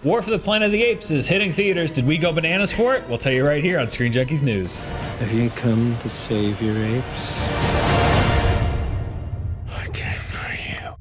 War for the Planet of the Apes is hitting theaters. Did we go bananas for it? We'll tell you right here on Screen Junkies News. Have you come to save your apes? I came for you.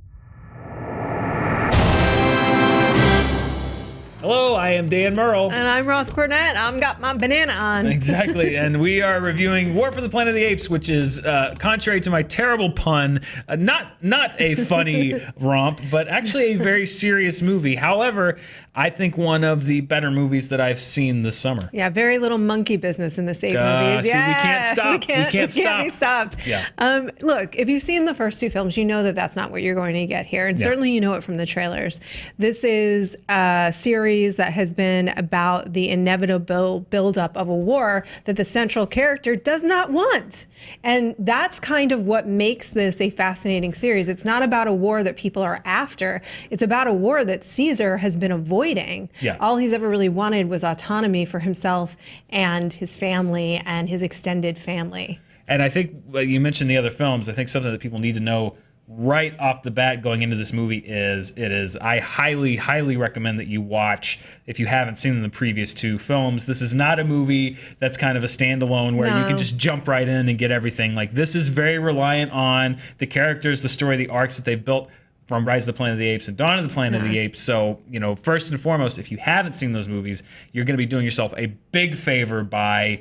Hello, I am Dan Merle. And I'm Roth Cornett. I've got my banana on. Exactly, and we are reviewing War for the Planet of the Apes, which is, contrary to my terrible pun, not a funny romp, but actually a very serious movie. However, I think one of the better movies that I've seen this summer. Yeah, very little monkey business in the ape movies. See, yeah, we can't stop. We can't be stopped. Yeah. Look, if you've seen the first two films, you know that that's not what you're going to get here, and certainly you know it from the trailers. This is a series that has been about the inevitable buildup of a war that the central character does not want. And that's kind of what makes this a fascinating series. It's not about a war that people are after. It's about a war that Caesar has been avoiding. Yeah. All he's ever really wanted was autonomy for himself and his family and his extended family. And I think you mentioned the other films. I think something that people need to know right off the bat going into this movie is I highly recommend that you watch if you haven't seen the previous two films. This is not a movie that's kind of a standalone where you can just jump right in and get everything. Like, this is very reliant on the characters, the story, the arcs that they've built from Rise of the Planet of the Apes and Dawn of the Planet of the Apes. So, first and foremost, if you haven't seen those movies, you're going to be doing yourself a big favor by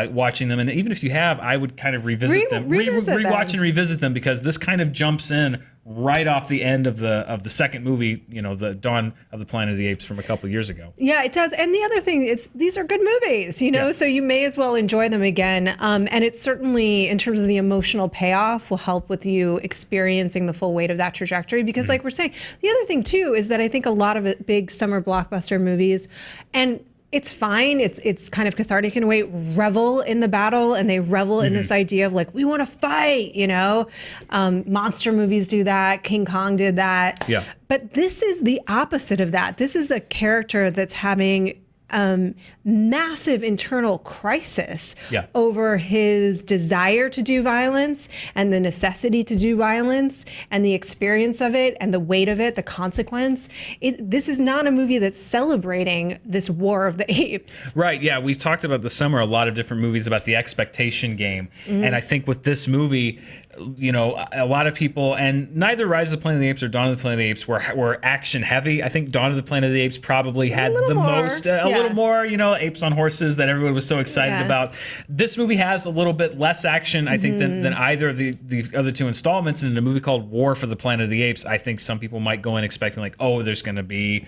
watching them. And even if you have, I would kind of revisit them, rewatch and revisit them, because this kind of jumps in right off the end of the second movie, the Dawn of the Planet of the Apes from a couple of years ago. Yeah, it does. And the other thing is these are good movies, so you may as well enjoy them again. And it certainly, in terms of the emotional payoff, will help with you experiencing the full weight of that trajectory. Because like we're saying, the other thing too is that I think a lot of big summer blockbuster movies, and it's fine. It's kind of cathartic in a way, revel in the battle, and they revel in this idea of like, we want to fight, Monster movies do that. King Kong did that. Yeah. But this is the opposite of that. This is a character that's having massive internal crisis over his desire to do violence and the necessity to do violence and the experience of it and the weight of it, the consequence. This is not a movie that's celebrating this war of the apes. Right, yeah. We've talked about this summer a lot of different movies about the expectation game. And I think with this movie, a lot of people, and neither Rise of the Planet of the Apes or Dawn of the Planet of the Apes were action heavy. I think Dawn of the Planet of the Apes probably had the most, a little more, apes on horses that everyone was so excited about. This movie has a little bit less action, I think, than either of the other two installments. And in a movie called War for the Planet of the Apes, I think some people might go in expecting like, oh, there's going to be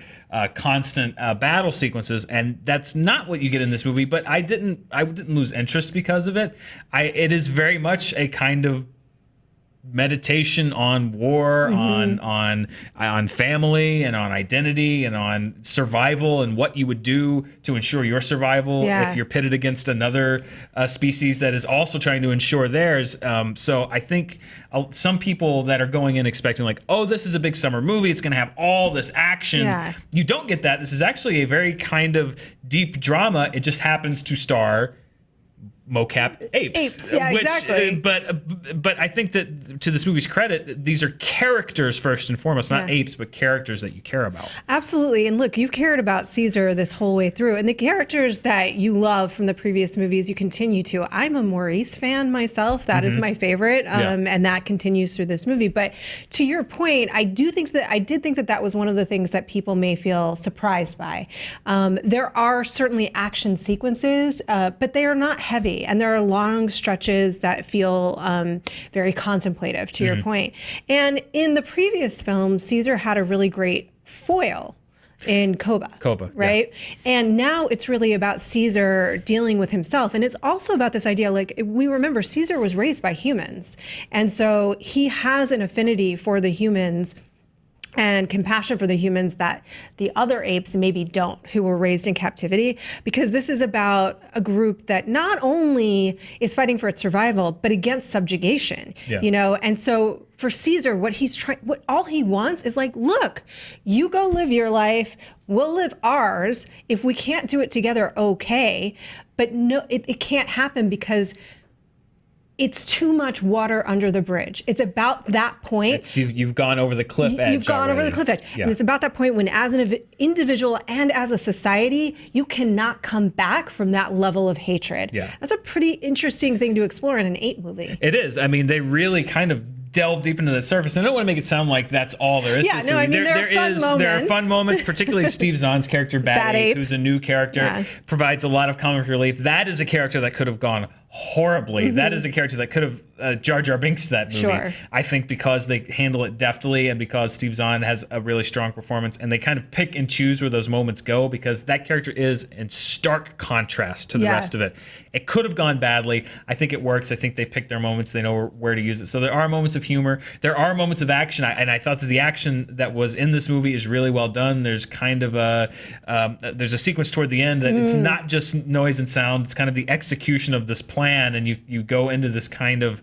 constant battle sequences, and that's not what you get in this movie. But I didn't lose interest because of it. It is very much a kind of meditation on war, on family, and on identity, and on survival, and what you would do to ensure your survival if you're pitted against another species that is also trying to ensure theirs. So I think some people that are going in expecting like, oh, this is a big summer movie, it's going to have all this action. You don't get that. This is actually a very kind of deep drama. It just happens to star mocap apes. Exactly. But I think that to this movie's credit, these are characters first and foremost, not apes, but characters that you care about. Absolutely. And look, you've cared about Caesar this whole way through, and the characters that you love from the previous movies, you continue to. I'm a Maurice fan myself. That is my favorite, and that continues through this movie. But to your point, I did think that was one of the things that people may feel surprised by. There are certainly action sequences, but they are not heavy. And there are long stretches that feel very contemplative, to your point. And in the previous film, Caesar had a really great foil in Koba, right? And now it's really about Caesar dealing with himself. And it's also about this idea, like, we remember Caesar was raised by humans. And so he has an affinity for the humans and compassion for the humans that the other apes maybe don't, who were raised in captivity, because this is about a group that not only is fighting for its survival, but against subjugation, And so for Caesar, what all he wants is like, look, you go live your life, we'll live ours. If we can't do it together, okay. But no, it can't happen because it's too much water under the bridge. It's about that point. You've gone over the cliff edge. You've gone over the cliff edge. Yeah. And it's about that point when, as an individual and as a society, you cannot come back from that level of hatred. Yeah. That's a pretty interesting thing to explore in an Ape movie. It is. I mean, they really kind of delve deep into the surface. I don't want to make it sound like that's all there is. Yeah, no, I mean, there are fun moments. There are fun moments, particularly Steve Zahn's character, Bad Ape, who's a new character, provides a lot of comic relief. That is a character that could have gone horribly. That is a character that could have Jar Jar Binks that movie. Sure. I think because they handle it deftly and because Steve Zahn has a really strong performance, and they kind of pick and choose where those moments go, because that character is in stark contrast to the rest of it. It could have gone badly. I think it works. I think they pick their moments. They know where to use it. So there are moments of humor. There are moments of action. And I thought that the action that was in this movie is really well done. There's kind of there's a sequence toward the end that it's not just noise and sound. It's kind of the execution of this plan. And you go into this kind of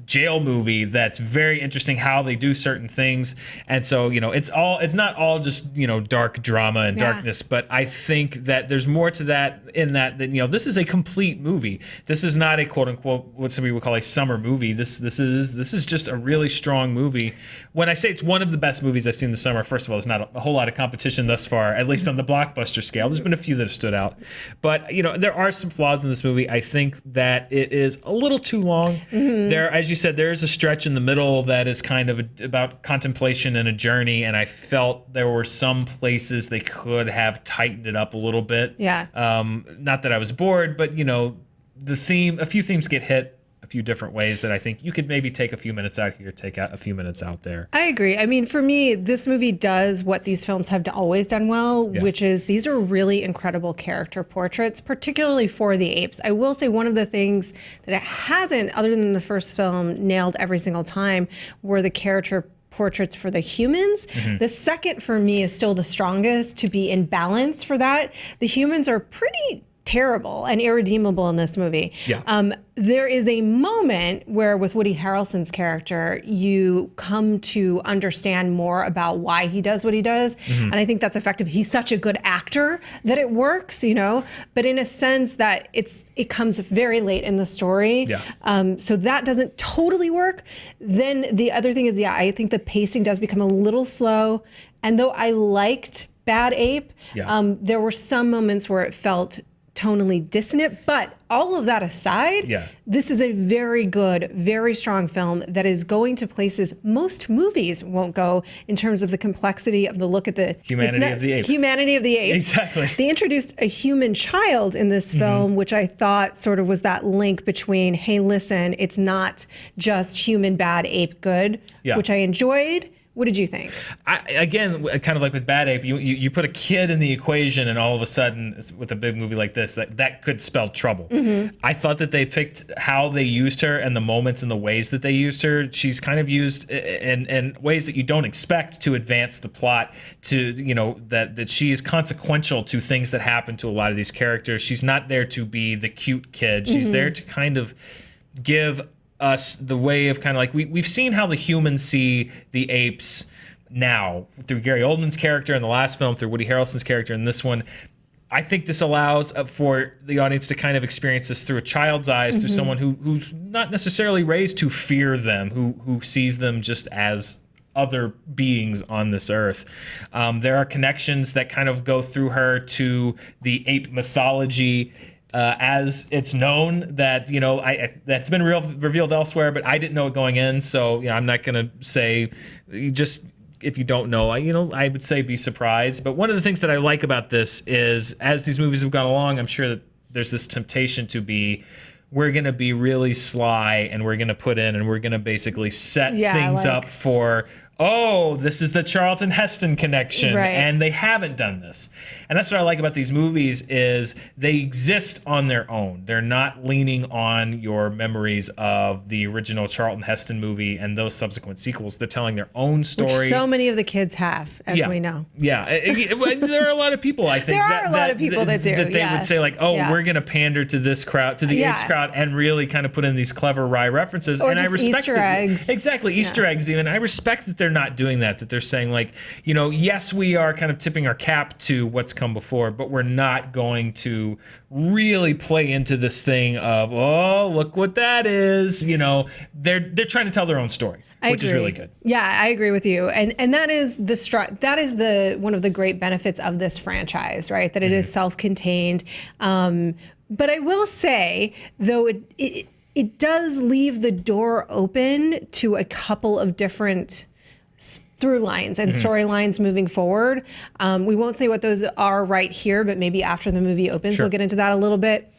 jail movie that's very interesting how they do certain things. And so, it's not all just, dark drama and darkness, but I think that there's more to that in that this is a complete movie. This is not a quote unquote what somebody would call a summer movie. This is just a really strong movie. When I say it's one of the best movies I've seen this summer, first of all, there's not a whole lot of competition thus far, at least on the blockbuster scale. There's been a few that have stood out, but there are some flaws in this movie. I think that it is a little too long. There, as you said, there is a stretch in the middle that is kind of about contemplation and a journey, and I felt there were some places they could have tightened it up a little bit. Yeah. Not that I was bored, but a few themes get hit a few different ways that I think you could maybe take a few minutes out here, take out a few minutes out there. I agree. I mean, for me, this movie does what these films have always done well, which is these are really incredible character portraits, particularly for the apes. I will say one of the things that it hasn't, other than the first film, nailed every single time were the character portraits for the humans. The second, for me, is still the strongest to be in balance for that. The humans are pretty terrible and irredeemable in this movie. There is a moment where, with Woody Harrelson's character, you come to understand more about why he does what he does. And I think that's effective. He's such a good actor that it works, but in a sense that it comes very late in the story. So that doesn't totally work. Then the other thing is, I think the pacing does become a little slow. And though I liked Bad Ape, there were some moments where it felt tonally dissonant, but all of that aside, this is a very good, very strong film that is going to places most movies won't go in terms of the complexity of the look at the humanity of the apes. Humanity of the apes. Exactly. They introduced a human child in this film, which I thought sort of was that link between, hey, listen, it's not just human bad, ape good, which I enjoyed. What did you think? Again, kind of like with Bad Ape, you put a kid in the equation, and all of a sudden, with a big movie like this, that could spell trouble. I thought that they picked how they used her and the moments and the ways that they used her. She's kind of used in ways that you don't expect to advance the plot. That she is consequential to things that happen to a lot of these characters. She's not there to be the cute kid. She's there to kind of give us the way of kind of like we've seen how the humans see the apes now through Gary Oldman's character in the last film, through Woody Harrelson's character in this one. I think this allows for the audience to kind of experience this through a child's eyes, through someone who's not necessarily raised to fear them, who sees them just as other beings on this earth. There are connections that kind of go through her to the ape mythology as it's known, that that's been revealed elsewhere, but I didn't know it going in. So I'm not going to say, just if you don't know, I would say be surprised. But one of the things that I like about this is, as these movies have gone along, I'm sure that there's this temptation to be, we're going to be really sly, and we're going to put in, and we're going to basically set things up for, oh, this is the Charlton Heston connection, and they haven't done this. And that's what I like about these movies, is they exist on their own. They're not leaning on your memories of the original Charlton Heston movie and those subsequent sequels. They're telling their own story. Which so many of the kids have, as we know. There are a lot of people, I think. There are a lot of people that do. That they would say, like, we're going to pander to this crowd, to the apes crowd, and really kind of put in these clever wry references. Or and just I respect Easter eggs. Exactly, Easter eggs even. I respect that they're not doing that. That they're saying like, you know, yes, we are kind of tipping our cap to what's come before, but we're not going to really play into this thing of, oh, look what that is. You know, they're trying to tell their own story, which is really good. Yeah, I agree with you. And that is the one of the great benefits of this franchise, right? That it is self-contained. But I will say, though, it does leave the door open to a couple of different through lines and storylines moving forward. We won't say what those are right here, but maybe after the movie opens, we'll get into that a little bit.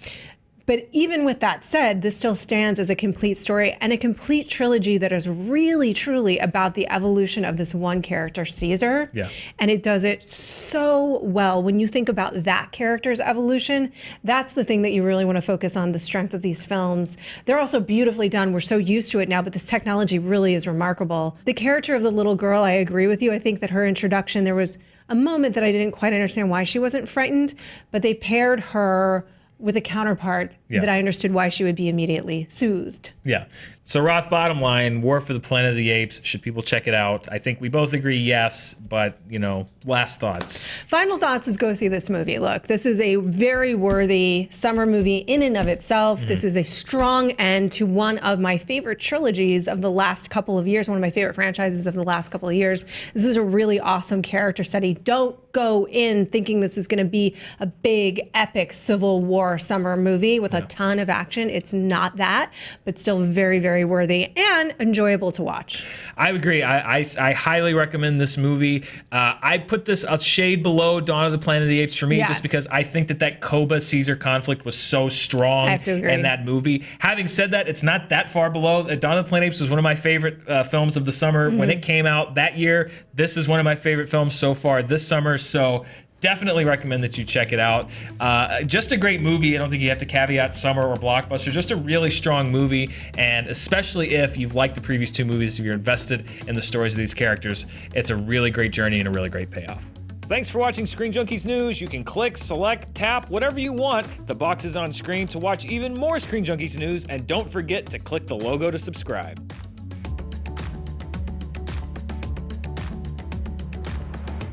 But even with that said, this still stands as a complete story and a complete trilogy that is really, truly about the evolution of this one character, Caesar. Yeah. And it does it so well. When you think about that character's evolution, that's the thing that you really want to focus on, the strength of these films. They're also beautifully done. We're so used to it now, but this technology really is remarkable. The character of the little girl, I agree with you. I think that her introduction, there was a moment that I didn't quite understand why she wasn't frightened, but they paired her with a counterpart that I understood why she would be immediately soothed. Yeah. So Roth, bottom line, War for the Planet of the Apes. Should people check it out? I think we both agree yes, but, you know, last thoughts. Final thoughts is go see this movie. Look, this is a very worthy summer movie in and of itself. This is a strong end to one of my favorite trilogies of the last couple of years, one of my favorite franchises of the last couple of years. This is a really awesome character study. Don't go in thinking this is going to be a big, epic Civil War summer movie with a ton of action. It's not that, but still very, very worthy and enjoyable to watch. I agree. I highly recommend this movie. I put this a shade below Dawn of the Planet of the Apes for me, just because I think that Koba Caesar conflict was so strong in that movie. Having said that, it's not that far below. Dawn of the Planet of the Apes was one of my favorite films of the summer when it came out that year. This is one of my favorite films so far this summer. So definitely recommend that you check it out. Just a great movie. I don't think you have to caveat summer or blockbuster. Just a really strong movie, and especially if you've liked the previous two movies, if you're invested in the stories of these characters, it's a really great journey and a really great payoff. Thanks for watching Screen Junkies News. You can click, select, tap, whatever you want. The box is on screen to watch even more Screen Junkies News, and don't forget to click the logo to subscribe.